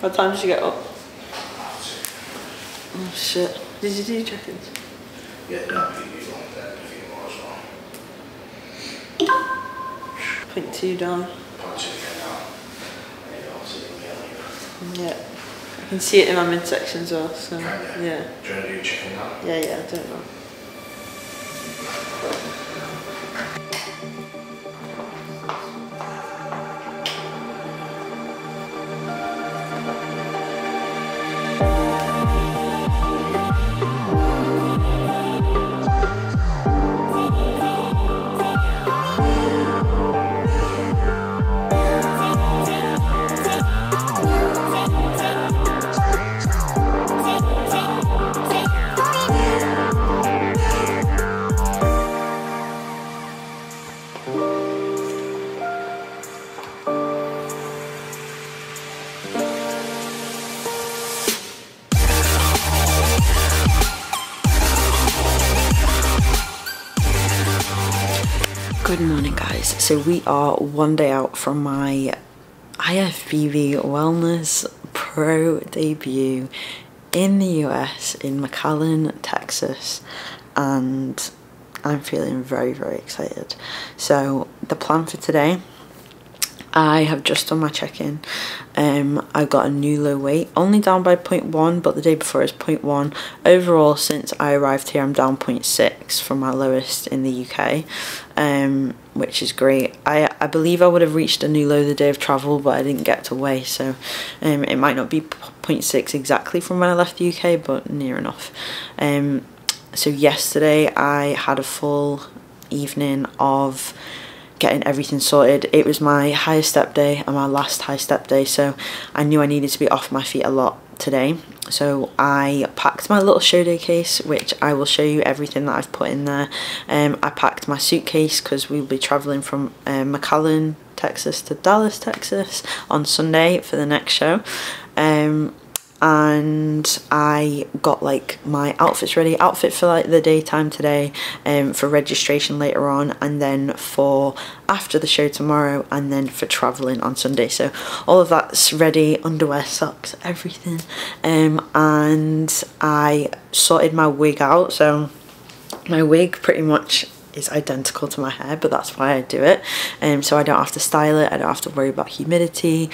What time did you get up? Oh shit. Did you do check-ins? Yeah, no, you want that if you want as well. 0.2 down. Punch it again now. And you'll see me. Yeah. I can see it in my midsection as well, so yeah. Do you want to do your chicken now? Yeah, I don't know. Good morning guys, so we are one day out from my IFBB Wellness Pro debut in the US in McAllen, Texas, and I'm feeling very excited. So the plan for today, I have just done my check-in. I got a new low weight, only down by 0.1, but the day before is 0.1. Overall, since I arrived here, I'm down 0.6 from my lowest in the UK, which is great. I believe I would have reached a new low the day of travel, but I didn't get to weigh, so it might not be 0.6 exactly from when I left the UK, but near enough. So yesterday I had a full evening of getting everything sorted. It was my highest step day and my last high step day, so I knew I needed to be off my feet a lot today. So I packed my little show day case, which I will show you everything that I've put in there. I packed my suitcase because we'll be traveling from McAllen, Texas to Dallas, Texas on Sunday for the next show. And I got like my outfits ready, outfit for like the daytime today, for registration later on, and then for after the show tomorrow, and then for traveling on Sunday. So all of that's ready, underwear, socks, everything. And I sorted my wig out, so my wig pretty much is identical to my hair, but that's why I do it, so I don't have to style it, I don't have to worry about humidity,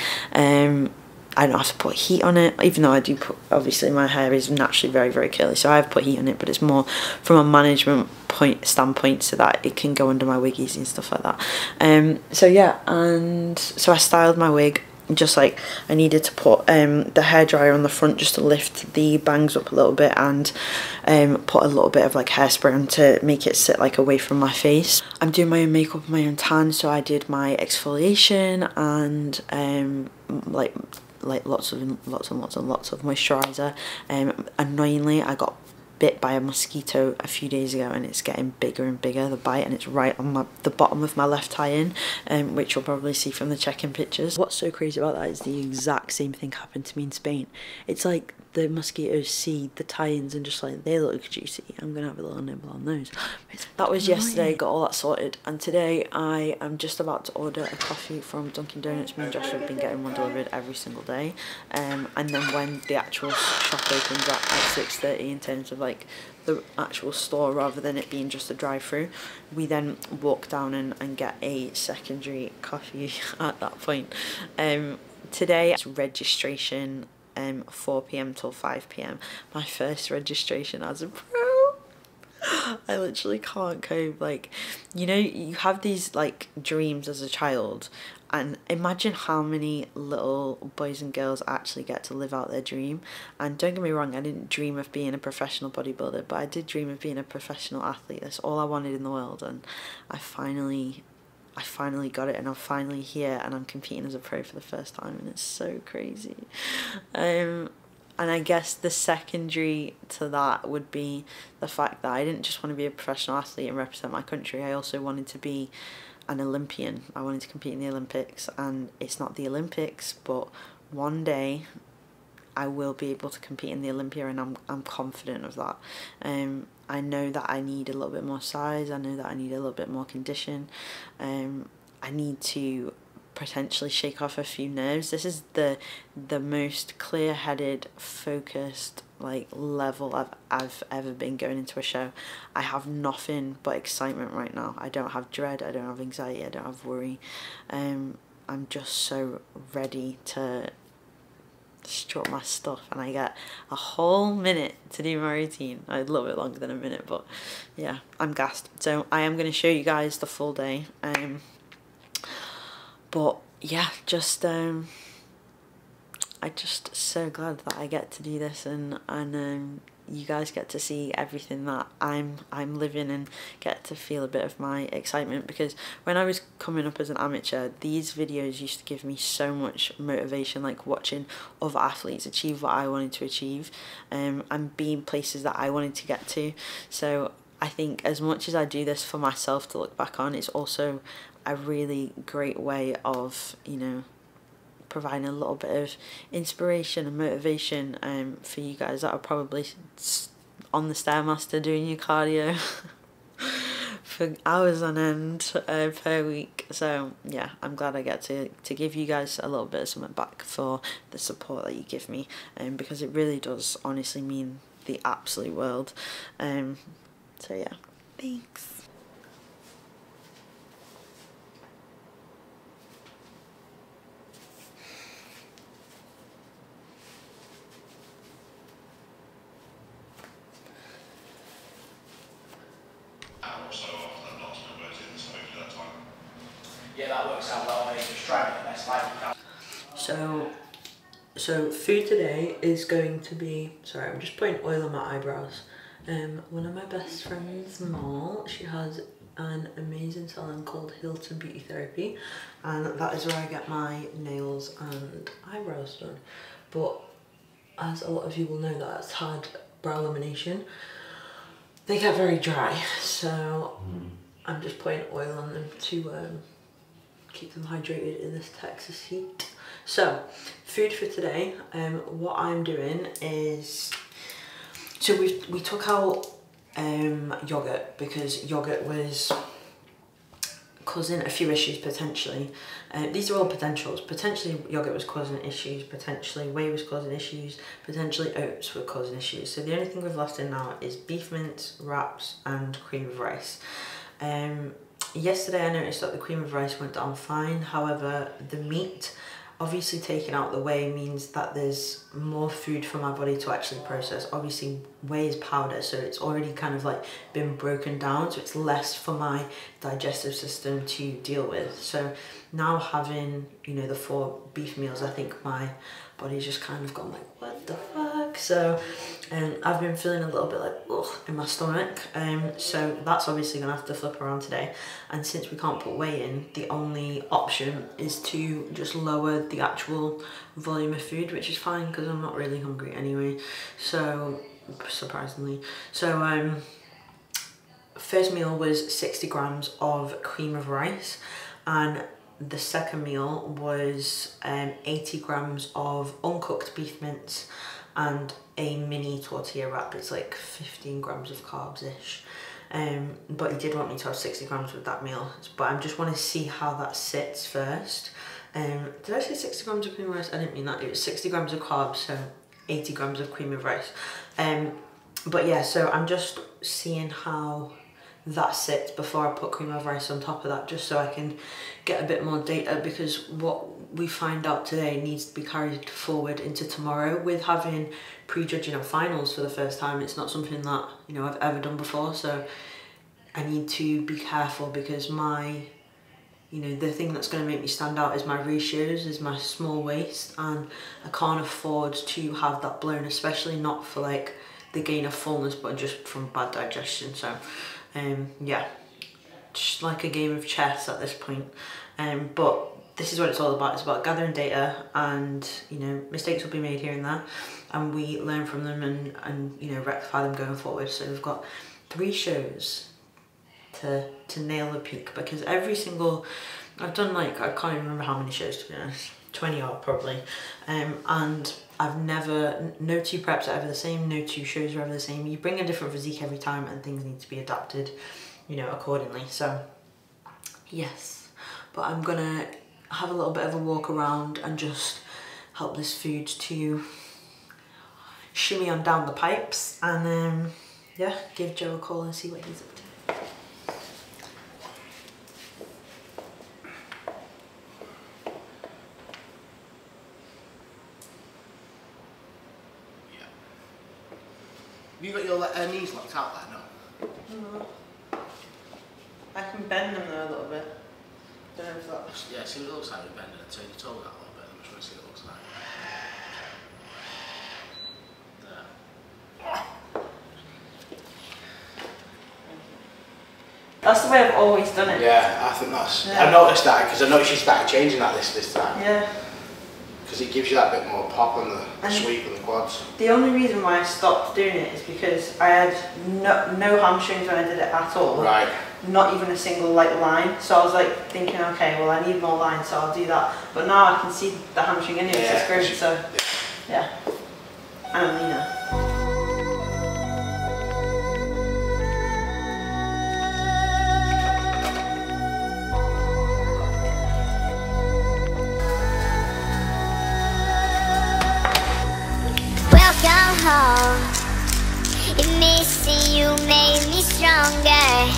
I don't have to put heat on it, even though I do put, obviously my hair is naturally very curly, so I have put heat on it, but it's more from a management standpoint so that it can go under my wiggies and stuff like that. So yeah, and so I styled my wig just like I needed to put the hairdryer on the front just to lift the bangs up a little bit, and put a little bit of like hairspray on to make it sit like away from my face. I'm doing my own makeup and my own tan, so I did my exfoliation and like lots of moisturizer. Annoyingly, I got bit by a mosquito a few days ago, and it's getting bigger and bigger, the bite, and it's right on the bottom of my left tie-in, which you'll probably see from the check-in pictures. What's so crazy about that is the exact same thing happened to me in Spain. It's like the mosquitoes see the tie-ins and just like, they look juicy, I'm gonna have a little nibble on those. That was yesterday, got all that sorted, and today I am just about to order a coffee from Dunkin' Donuts. Me and Josh have been getting one delivered every single day, and then when the actual shop opens at 6:30 in terms of like the actual store, rather than it being just a drive-through, we then walk down and get a secondary coffee at that point. Today it's registration, 4 PM till 5 PM. My first registration as a pro. I literally can't cope. Like, you know, you have these like dreams as a child, and imagine how many little boys and girls actually get to live out their dream. And don't get me wrong, I didn't dream of being a professional bodybuilder, but I did dream of being a professional athlete. That's all I wanted in the world, and I finally got it, and I'm finally here, and I'm competing as a pro for the first time, and it's so crazy. And I guess the secondary to that would be the fact that I didn't just want to be a professional athlete and represent my country, I also wanted to be an Olympian. I wanted to compete in the Olympics, and it's not the Olympics, but one day I will be able to compete in the Olympia, and I'm confident of that. I know that I need a little bit more size, I know that I need a little bit more condition, I need to potentially shake off a few nerves. This is the most clear-headed, focused like level I've ever been going into a show. I have nothing but excitement right now. I don't have dread, I don't have anxiety, I don't have worry. I'm just so ready to strut my stuff, and I get a whole minute to do my routine. I'd love it longer than a minute, but yeah, I'm gassed. So I am going to show you guys the full day. But yeah, just I'm just so glad that I get to do this, and you guys get to see everything that I'm living and get to feel a bit of my excitement, because when I was coming up as an amateur, these videos used to give me so much motivation, like watching other athletes achieve what I wanted to achieve, and being places that I wanted to get to. So I think as much as I do this for myself to look back on, it's also a really great way of, you know, providing a little bit of inspiration and motivation for you guys that are probably on the Stairmaster doing your cardio for hours on end per week. So yeah, I'm glad I get to give you guys a little bit of something back for the support that you give me, because it really does honestly mean the absolute world. So yeah, thanks. Hour or so after that last meal goes in, so hopefully that time. Yeah, that works out well, mate. Just try and get the best life you can. So food today is going to be, sorry, I'm just putting oil on my eyebrows. One of my best friends, Mal, she has an amazing salon called Hilton Beauty Therapy, and that is where I get my nails and eyebrows done. But as a lot of you will know that's had brow lamination, they get very dry, so I'm just putting oil on them to keep them hydrated in this Texas heat. So, food for today, what I'm doing is, so we took out yogurt because yogurt was causing a few issues potentially. These are all potentials. Potentially yogurt was causing issues, potentially whey was causing issues, potentially oats were causing issues. So the only thing we've left in now is beef mince, wraps and cream of rice. Yesterday I noticed that the cream of rice went down fine, however the meat, obviously taking out the whey means that there's more food for my body to actually process. Obviously whey is powder, so it's already kind of like been broken down, so it's less for my digestive system to deal with. So now having, you know, the 4 beef meals, I think my body's just kind of gone like, what the fuck? So I've been feeling a little bit like, ugh, in my stomach. So that's obviously gonna have to flip around today. And since we can't put whey in, the only option is to just lower the actual volume of food, which is fine because I'm not really hungry anyway. So, surprisingly. So, first meal was 60 grams of cream of rice, and the second meal was 80 grams of uncooked beef mince and a mini tortilla wrap. It's like 15 grams of carbs-ish. But he did want me to have 60 grams with that meal. But I just want to see how that sits first. Did I say 60 grams of cream of rice? I didn't mean that. It was 60 grams of carbs, so 80 grams of cream of rice. But yeah, so I'm just seeing how that sits before I put cream of rice on top of that, just so I can get a bit more data, because what we find out today needs to be carried forward into tomorrow. With having prejudging of finals for the first time, it's not something that, you know, I've ever done before, so I need to be careful, because my, you know, the thing that's going to make me stand out is my ratios, is my small waist, and I can't afford to have that blown, especially not for like the gain of fullness, but just from bad digestion. So yeah, just like a game of chess at this point. But this is what it's all about. It's about gathering data, and, you know, mistakes will be made here and there, and we learn from them and you know, rectify them going forward. So we've got 3 shows to nail the peak, because every single, I've done like, I can't even remember how many shows, to be honest, 20 odd probably, and I've never, no 2 preps are ever the same, no 2 shows are ever the same. You bring a different physique every time and things need to be adapted, you know, accordingly. So yes, but I'm gonna have a little bit of a walk around and just help this food to shimmy on down the pipes, and yeah, give Joe a call and see what he's up to. Have you got your knees locked out there? No. No. I can bend them though a little bit. Don't know if that's... Yeah, see what it looks like you're bending and turn your toe out a little bit. I'm just trying to see what it looks like. There. That's the way I've always done it. Yeah, I think that's... Yeah. I noticed that because I noticed you started changing that this time. Yeah. Because it gives you that bit more pop on the sweep and the quads. The only reason why I stopped doing it is because I had no hamstrings when I did it at all. Right. Not even a single line. So I was like thinking, okay, well I need more line, so I'll do that. But now I can see the hamstring anyway, so it's great. So yeah, I'm leaner. And missing you made me stronger.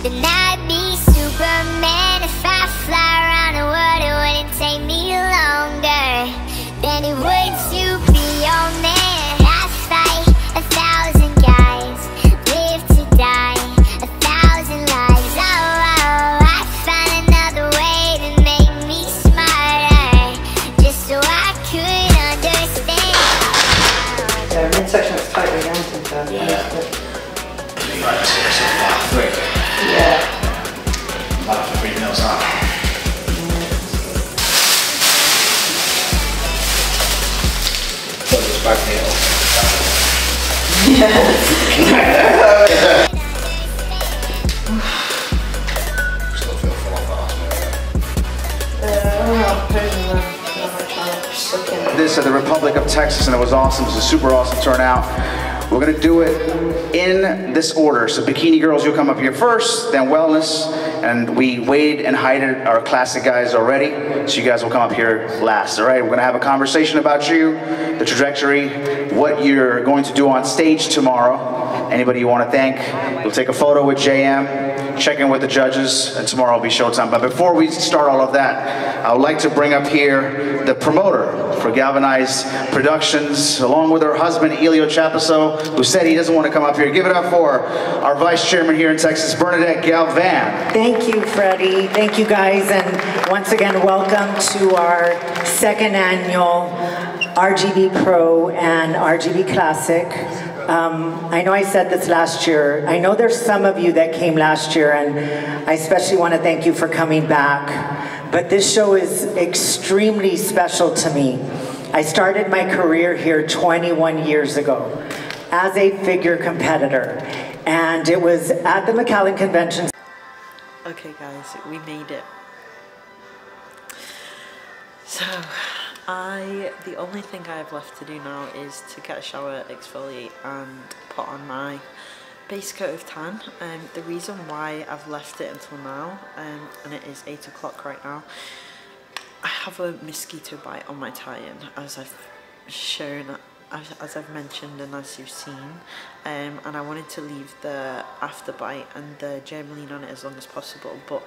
Then I'd be Superman. If I fly around the world, it wouldn't take me longer than it would to be your man. I fight 1,000 guys, live to die 1,000 lives. Oh, I find another way to make me smarter, just so I could understand. So midsection is tight again sometimes. Yeah. You like to see yourself through. Yeah. Might have to bring those out. Put this back here. Still feel full off that. This at the Republic of Texas, and it was awesome. It was a super awesome turnout. We're gonna do it in this order. So Bikini girls, you'll come up here first, then wellness, and we weighed and heighted our classic guys already, so you guys will come up here last, all right? We're gonna have a conversation about you, the trajectory, what you're going to do on stage tomorrow. Anybody you wanna thank, we'll take a photo with JM, check in with the judges, and tomorrow will be showtime. But before we start all of that, I would like to bring up here the promoter for Galvanized Productions, along with her husband, Elio Chapaso, who said he doesn't want to come up here. Give it up for our vice chairman here in Texas, Bernadette Galvan. Thank you, Freddie. Thank you, guys. And once again, welcome to our second annual RGB Pro and RGB Classic. I know I said this last year. I know there's some of you that came last year, and I especially want to thank you for coming back. But this show is extremely special to me. I started my career here 21 years ago as a figure competitor, and it was at the McAllen Convention. Okay guys, we made it. So, the only thing I have left to do now is to get a shower, exfoliate, and put on my base coat of tan. The reason why I've left it until now, and it is 8 o'clock right now, I have a mosquito bite on my tie-in, as I've shown, as I've mentioned and as you've seen, and I wanted to leave the after bite and the germaline on it as long as possible, but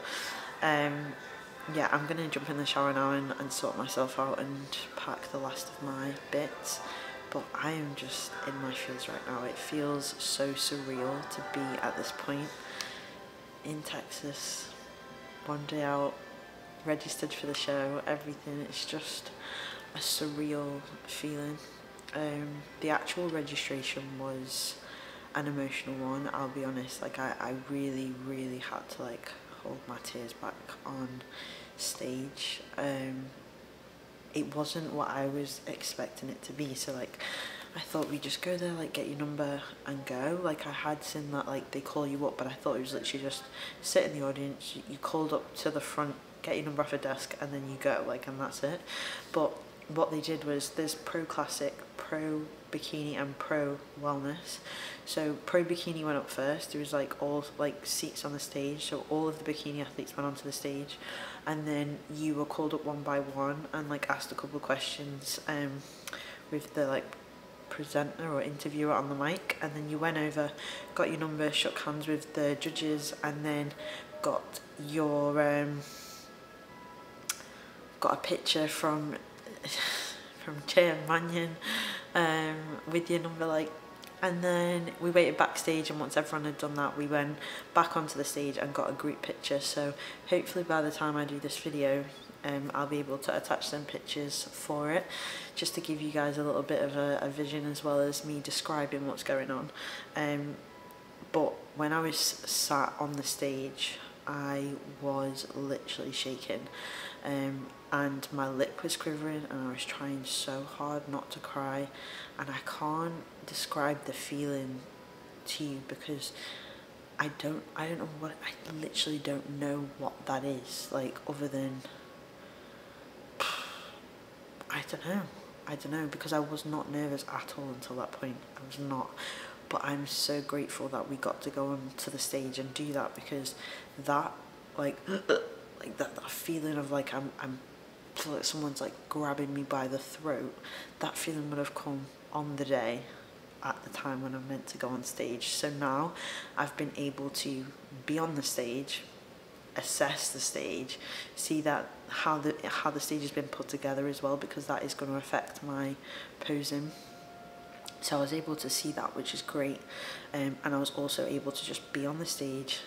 yeah, I'm gonna jump in the shower now and sort myself out and pack the last of my bits. But I am just in my feels right now. It feels so surreal to be at this point in Texas, one day out, registered for the show, everything. It's just a surreal feeling. The actual registration was an emotional one, I'll be honest. Like I really had to like hold my tears back on stage. It wasn't what I was expecting it to be. So like I thought we just go there, like get your number and go. Like I had seen that like they call you up, but I thought it was literally just sit in the audience, you called up to the front, get your number off a desk, and then you go, like, and that's it. But what they did was there's Pro Classic, Pro Bikini and Pro Wellness. So Pro Bikini went up first. There was like all like seats on the stage, so all of the bikini athletes went onto the stage, and then you were called up one by one and like asked a couple of questions with the like presenter or interviewer on the mic, and then you went over, got your number, shook hands with the judges, and then got your got a picture from Chair Mannion with your number, like, and then we waited backstage, and once everyone had done that we went back onto the stage and got a group picture. So hopefully by the time I do this video I'll be able to attach some pictures for it, just to give you guys a little bit of a vision as well as me describing what's going on. But when I was sat on the stage I was literally shaking, and my lip was quivering, and I was trying so hard not to cry, and I can't describe the feeling to you because I don't know what, I literally don't know what that is, like, other than I don't know, because I was not nervous at all until that point. I was not. But I'm so grateful that we got to go onto the stage and do that, because that like that feeling of like I'm feel like someone's like grabbing me by the throat, that feeling would have come on the day at the time when I'm meant to go on stage. So now I've been able to be on the stage, assess the stage, see that how the stage has been put together as well, because that is going to affect my posing. So I was able to see that, which is great, and I was also able to just be on the stage,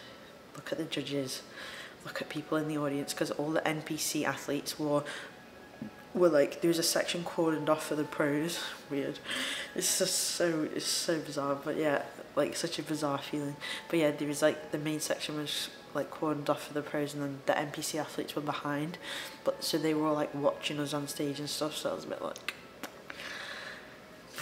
look at the judges, look at people in the audience, because all the NPC athletes were like, there was a section cordoned off for the pros. Weird. It's just so bizarre, but yeah, like such a bizarre feeling. But yeah, there was like the main section was like cordoned off for the pros, and then the NPC athletes were behind, but so they were all like watching us on stage and stuff, so I was a bit like,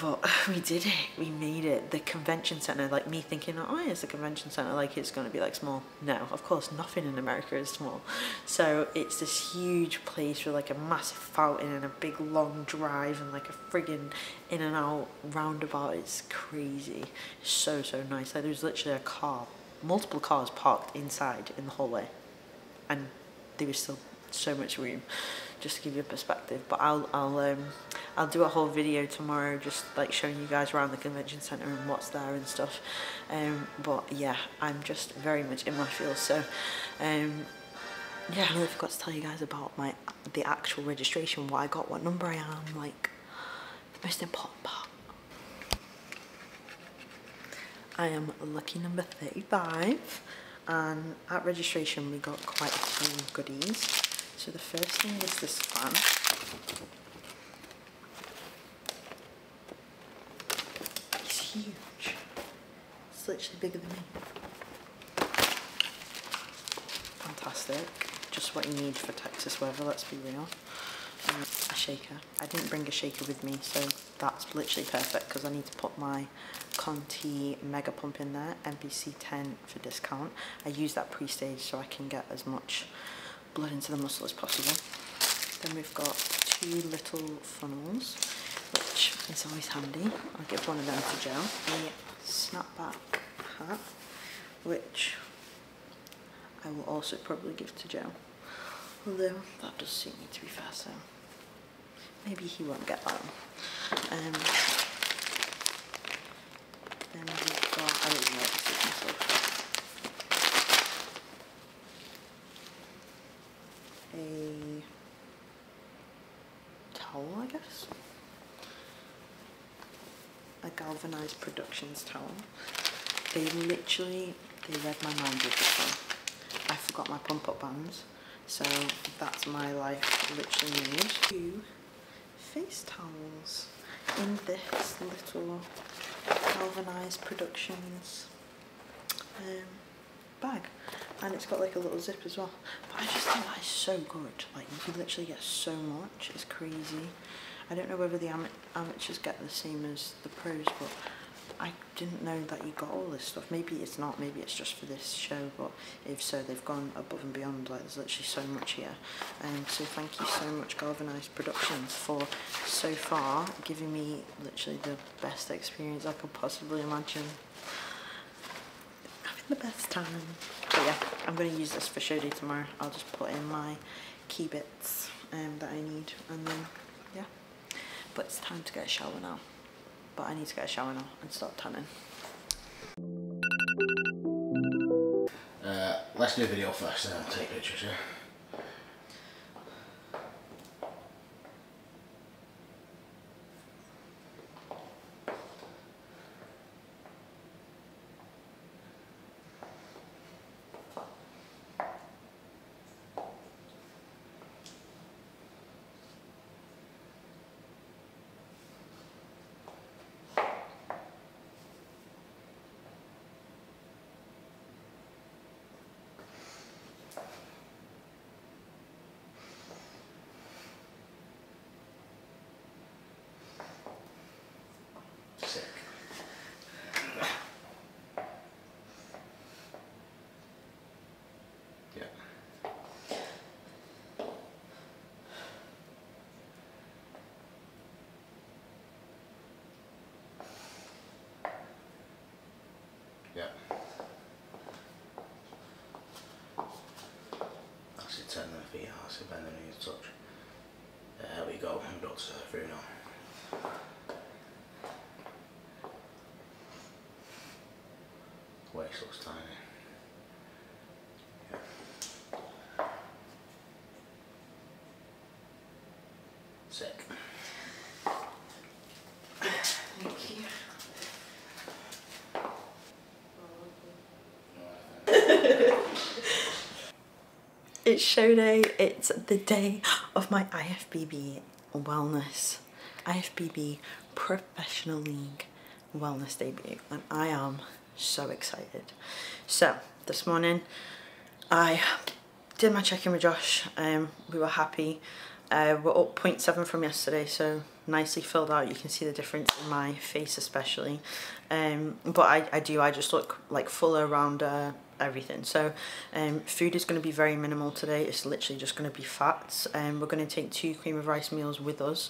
but we did it, we made it. The convention center, like me thinking, oh yeah, it's a convention center, like it's going to be like small. No, of course nothing in America is small. So it's this huge place with like a massive fountain and a big long drive and like a friggin' in and out roundabout. It's crazy. It's so nice. Like there's literally a car, multiple cars parked inside in the hallway, and there was still so much room, just to give you a perspective. But I'll do a whole video tomorrow just like showing you guys around the convention center and what's there and stuff. But yeah, I'm just very much in my field. So yeah, I really forgot to tell you guys about the actual registration, what I got, what number I am, like the most important part. I am lucky number 35, and at registration we got quite a few goodies. So the first thing is this fan. It's huge. It's literally bigger than me. Fantastic. Just what you need for Texas weather, let's be real. A shaker. I didn't bring a shaker with me, so that's literally perfect because I need to put my Conti Mega Pump in there, NPC 10 for discount. I use that pre-stage so I can get as much blood into the muscle as possible. Then we've got 2 little funnels, which is always handy. I'll give one of them to Joe. A snapback hat, which I will also probably give to Joe. Although that does suit me, to be fair, so maybe he won't get that one. Then we've got, I don't even know what this is myself. A towel, I guess. A galvanized productions towel. They read my mind with this one. I forgot my pump up bands, so that's my life literally made. 2 face towels in this little galvanized productions bag, and it's got like a little zip as well. But I just think that is so good. Like you can literally get so much. It's crazy. I don't know whether the amateurs get the same as the pros, but I didn't know that you got all this stuff. Maybe it's not, maybe it's just for this show, but if so, they've gone above and beyond. Like, there's literally so much here. So thank you so much, Galvanised Productions, for so far giving me literally the best experience I could possibly imagine. Having the best time. But yeah, I'm going to use this for show day tomorrow. I'll just put in my key bits that I need, and then yeah. But it's time to get a shower now. But I need to get a shower now and start tanning. Let's do a video first and then I'll take pictures, yeah? Sick. Yeah. Yeah. That's it, turn the feet out, so bend the knees, touch. There we go, I'm about to serve through now. Waist looks tiny. Yeah. Sick. Thank you. It's show day. It's the day of my IFBB Wellness, IFBB Professional League Wellness debut, and I am so excited. So this morning I did my check-in with Josh. We were happy. We're up 0.7 from yesterday, so nicely filled out. You can see the difference in my face especially, but I just look like fuller, rounder, everything. So food is going to be very minimal today. It's literally just going to be fats, and we're going to take 2 cream of rice meals with us,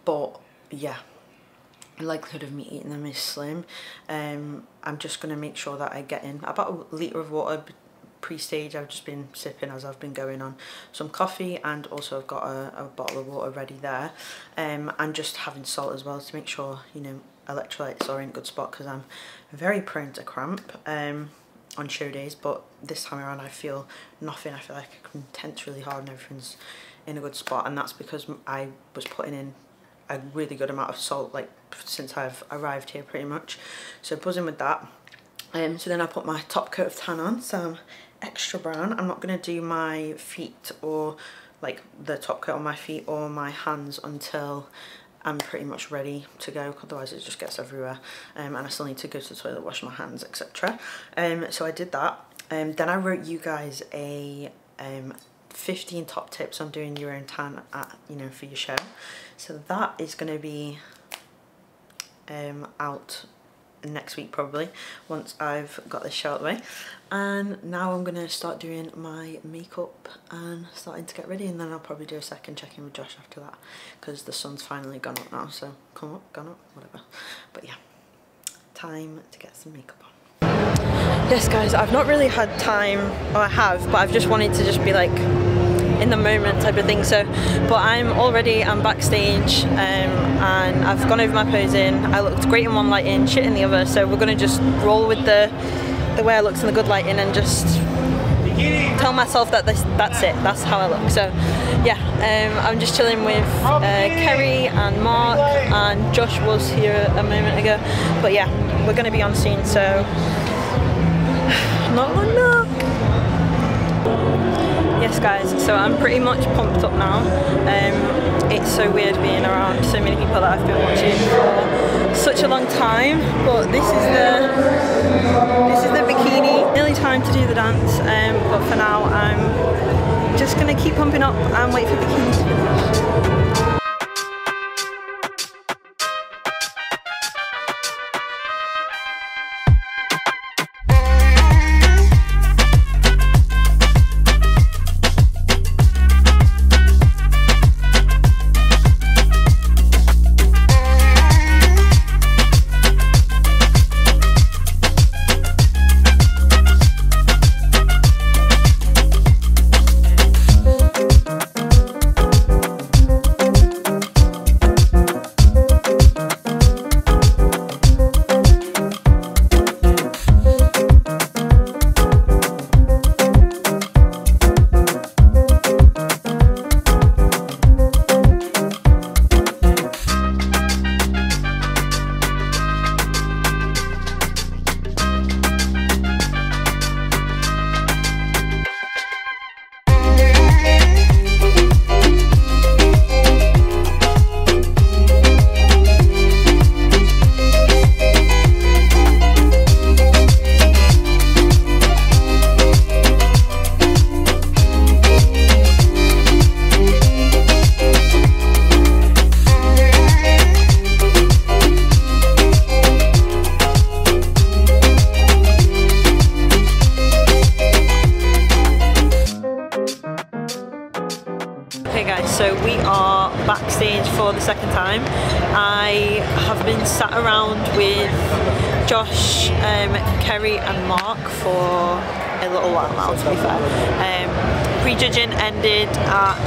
but yeah, the likelihood of me eating them is slim. I'm just going to make sure that I get in about a litre of water pre-stage. I've just been sipping as I've been going on some coffee, and also I've got a bottle of water ready there, and just having salt as well to make sure, you know, electrolytes are in a good spot, because I'm very prone to cramp on show days, but this time around I feel nothing. I feel like I can tense really hard and everything's in a good spot, and that's because I was putting in a really good amount of salt like since I've arrived here pretty much, so buzzing with that. So then I put my top coat of tan on, so I'm extra brown. I'm not going to do my feet or like the top coat on my feet or my hands until I'm pretty much ready to go, otherwise it just gets everywhere, and I still need to go to the toilet, wash my hands, etc. So I did that. Then I wrote you guys a 15 top tips on doing your own tan at, you know, for your show. So that is going to be out next week probably, once I've got this show out of the way. And now I'm going to start doing my makeup and starting to get ready, and then I'll probably do a second check-in with Josh after that, because the sun's finally gone up now, so come up, gone up, whatever. But yeah, time to get some makeup on. Yes guys, I've not really had time, or I have, but I've just wanted to just be like in the moment type of thing. So, but I'm backstage, and I've gone over my posing. I looked great in one lighting, shit in the other, so we're gonna just roll with the way I looked in the good lighting, and just tell myself that that's it, that's how I look. So yeah, I'm just chilling with Kerry and Mark, and Josh was here a moment ago, but yeah, we're gonna be on scene, so not long now. Yes guys, so I'm pretty much pumped up now. It's so weird being around so many people that I've been watching for such a long time, but this is the bikini. Nearly time to do the dance, but for now I'm just gonna keep pumping up and wait for bikini to finish. are backstage for the second time. I have been sat around with Josh, Kerry and Mark for a little while now, to be fair. Prejudging ended at...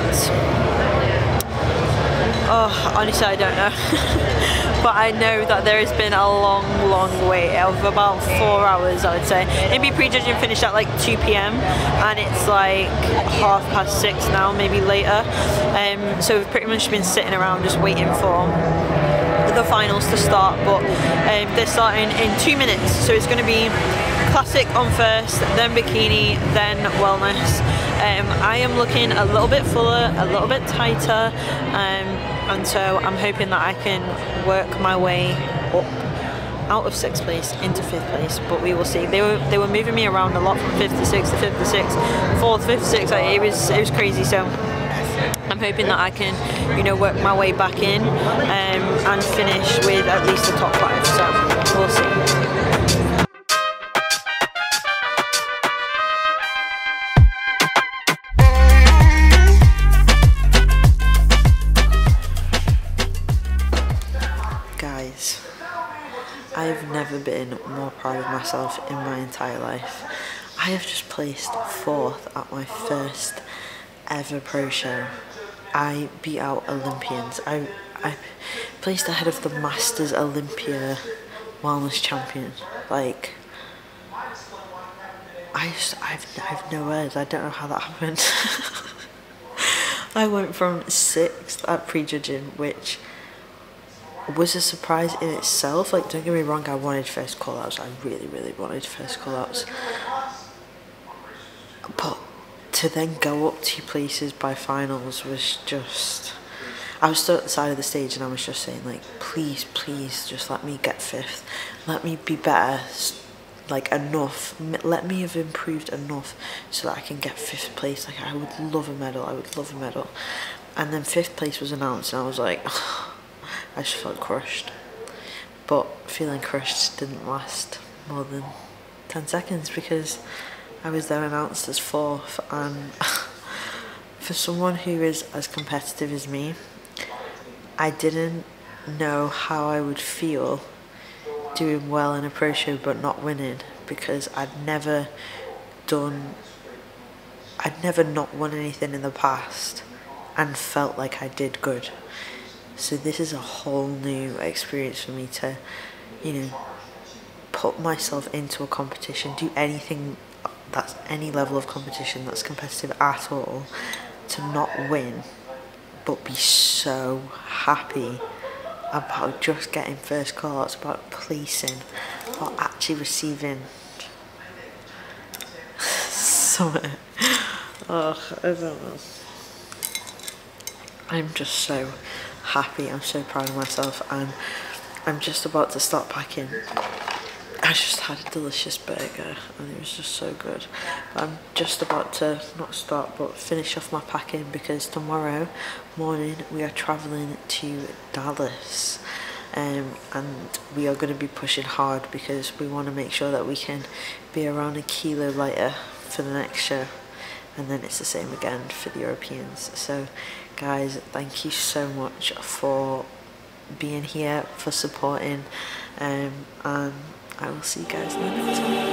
oh, honestly I don't know. But I know that there has been a long wait of about 4 hours, I would say. Maybe prejudging finished at like 2 p.m. and it's like 6:30 now, maybe later. So we've pretty much been sitting around just waiting for the finals to start, but they're starting in 2 minutes, so it's going to be classic on first, then bikini, then wellness. I am looking a little bit fuller, a little bit tighter, and so I'm hoping that I can work my way up out of 6th place into 5th place, but we will see. They were moving me around a lot from 5th to 6th to 5th to 6th, 4th, 5th to 6th. It was crazy. So I'm hoping that I can, you know, work my way back in and finish with at least the top 5. So we'll see. Guys, I've never been more proud of myself in my entire life. I have just placed 4th at my first ever pro show. I beat out Olympians. I placed ahead of the Masters Olympia wellness champion. Like, I've no words. I don't know how that happened. I went from 6th at prejudging, which was a surprise in itself. Like, don't get me wrong, I wanted first call-outs. I really wanted first call-outs. But to then go up 2 places by finals was just... I was still at the side of the stage and I was just saying, like, please just let me get 5th. Let me be better, like, enough. Let me have improved enough so that I can get 5th place. Like, I would love a medal. I would love a medal. And then 5th place was announced and I was like... I just felt crushed, but feeling crushed didn't last more than 10 seconds because I was then announced as 4th, and for someone who is as competitive as me, I didn't know how I would feel doing well in a pro show but not winning, because I'd never not won anything in the past and felt like I did good. So this is a whole new experience for me to, you know, put myself into a competition, do anything that's any level of competition that's competitive at all, to not win, but be so happy about just getting first call-outs, about placing, about actually receiving something. Oh, I don't know. I'm just so happy. I'm so proud of myself, and I'm just about to start packing. I just had a delicious burger and it was just so good. I'm just about to not start but finish off my packing, because tomorrow morning we are travelling to Dallas, and we are going to be pushing hard because we want to make sure that we can be around 1 kilo lighter for the next show, and then it's the same again for the Europeans. So guys, thank you so much for being here, for supporting, and I will see you guys next time.